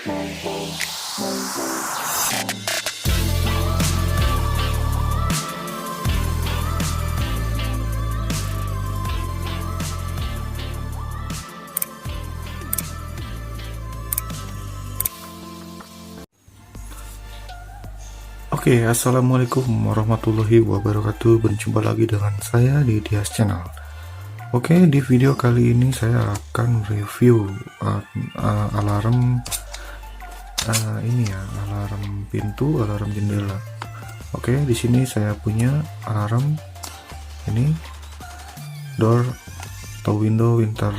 Oke, assalamualaikum warahmatullahi wabarakatuh. Berjumpa lagi dengan saya di Dias Channel. Oke, di video kali ini saya akan review alarm ini ya, alarm pintu, alarm jendela. Oke, di sini saya punya alarm ini door atau window winter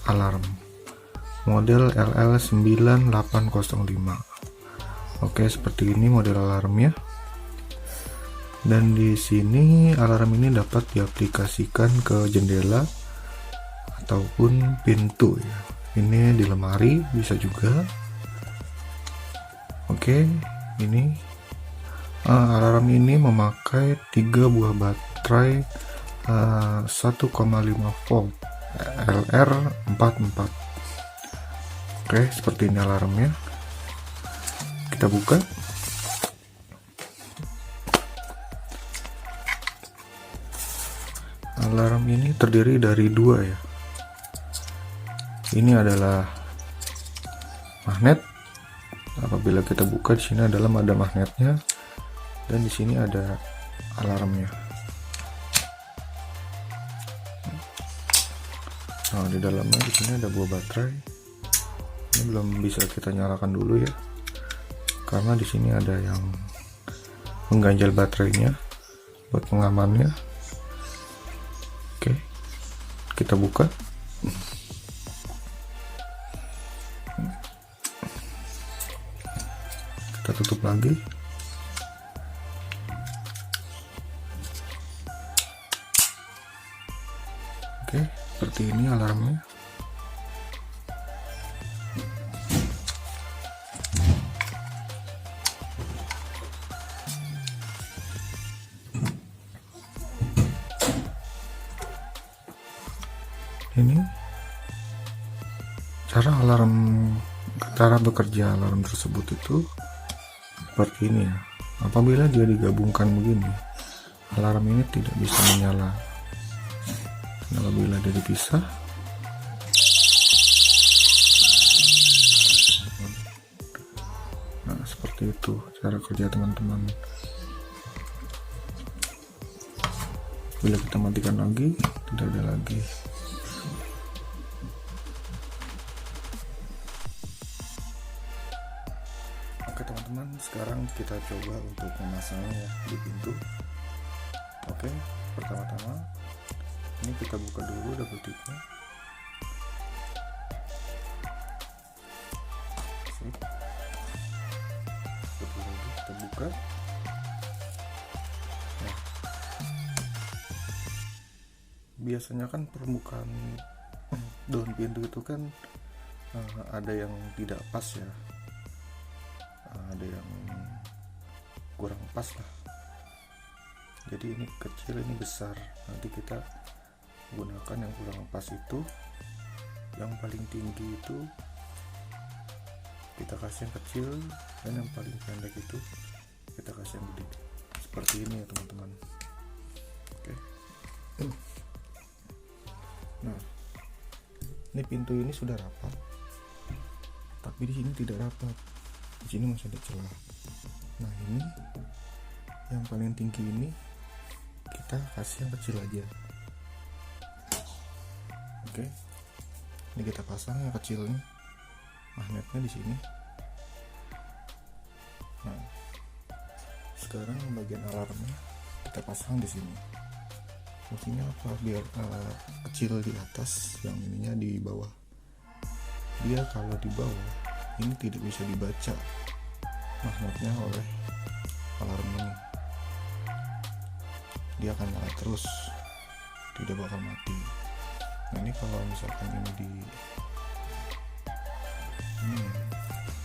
alarm model LL9805. Oke, seperti ini model alarmnya. Dan di sini alarm ini dapat diaplikasikan ke jendela ataupun pintu ya. Ini di lemari bisa juga. Oke, ini alarm ini memakai 3 buah baterai 1,5 volt LR44. Oke, seperti ini alarmnya. Kita buka. Alarm ini terdiri dari 2 ya. Ini adalah magnet. Apabila kita buka, di sini adalah ada magnetnya dan di sini ada alarmnya. Nah, di dalamnya di sini ada buah baterai. Ini belum bisa kita nyalakan dulu ya, karena di sini ada yang mengganjal baterainya buat pengamannya. Oke, kita buka. Kita tutup lagi. Oke, seperti ini alarmnya. Ini cara bekerja alarm tersebut itu seperti ini ya. Apabila dia digabungkan begini, alarm ini tidak bisa menyala. Dan apabila dia dipisah, nah seperti itu cara kerja teman-teman. Bila kita matikan lagi, tidak ada lagi. Oke teman-teman, sekarang kita coba untuk memasangnya di pintu. Oke, pertama-tama ini kita buka dulu double tipnya. Satu lagi kita buka. Nah, biasanya kan permukaan daun pintu itu kan ada yang tidak pas ya, ada yang kurang pas lah. Jadi ini kecil, ini besar. Nanti kita gunakan yang kurang pas itu. Yang paling tinggi itu kita kasih yang kecil, dan yang paling pendek itu kita kasih yang gede. Seperti ini ya teman-teman. Oke. Nah, ini pintu ini sudah rapat, tapi di sini tidak rapat. Di sini masih ada celah. Nah, ini yang paling tinggi ini kita kasih yang kecil aja. Oke, ini kita pasang yang kecilnya, magnetnya di sini. Nah, sekarang bagian alarmnya kita pasang di sini. Fungsinya apa? Biar kecil di atas, yang ininya di bawah. Dia kalau di bawah ini tidak bisa dibaca magnetnya oleh alarm ini. Dia akan nyala terus, tidak bakal mati. Nah, ini kalau misalkan ini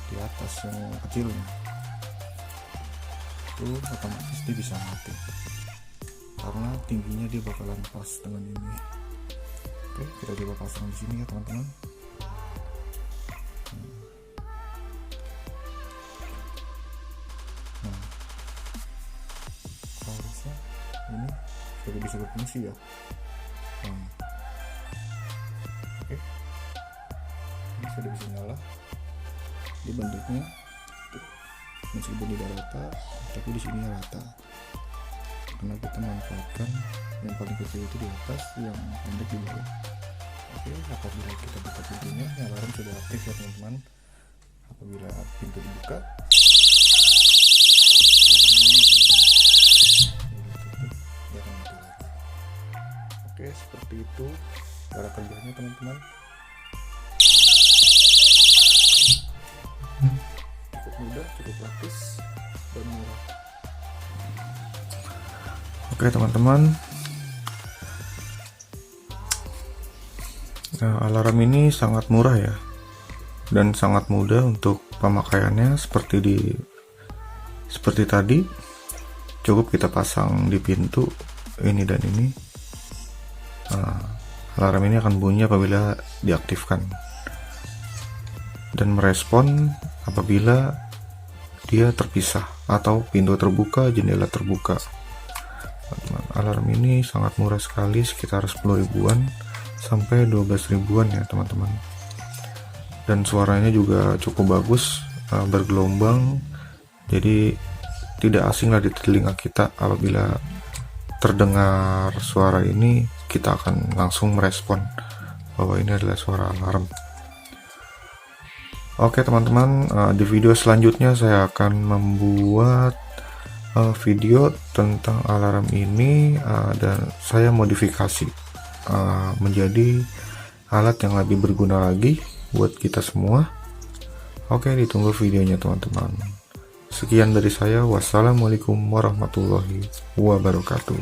di atas yang kecilnya, itu otomatis dia bisa mati karena tingginya dia bakalan pas dengan ini. Oke, kita coba pasang di sini ya teman-teman. tidak bisa berfungsi ya. Oke, ini sudah bisa nyala. Di bentuknya meskipun tidak rata, tapi di sini rata karena kita manfaatkan yang paling kecil itu di atas, yang pendek di bawah. Oke, apabila kita buka pintunya, alarm sudah aktif ya teman-teman. Apabila pintu dibuka, dia akan mati lagi. Oke, seperti itu cara kerjanya teman-teman. Cukup mudah, cukup praktis, dan murah. Oke teman-teman, nah, alarm ini sangat murah ya, dan sangat mudah untuk pemakaiannya. Seperti tadi, cukup kita pasang di pintu ini dan ini. Nah, alarm ini akan bunyi apabila diaktifkan dan merespon apabila dia terpisah atau pintu terbuka, jendela terbuka. Alarm ini sangat murah sekali, sekitar 10 ribuan sampai 12 ribuan ya teman-teman. Dan suaranya juga cukup bagus, bergelombang, jadi tidak asing lah di telinga kita. Apabila terdengar suara ini, kita akan langsung merespon bahwa ini adalah suara alarm. Oke teman-teman, di video selanjutnya saya akan membuat video tentang alarm ini, dan saya modifikasi menjadi alat yang lebih berguna lagi buat kita semua. Oke, ditunggu videonya teman-teman. Sekian dari saya, wassalamualaikum warahmatullahi wabarakatuh.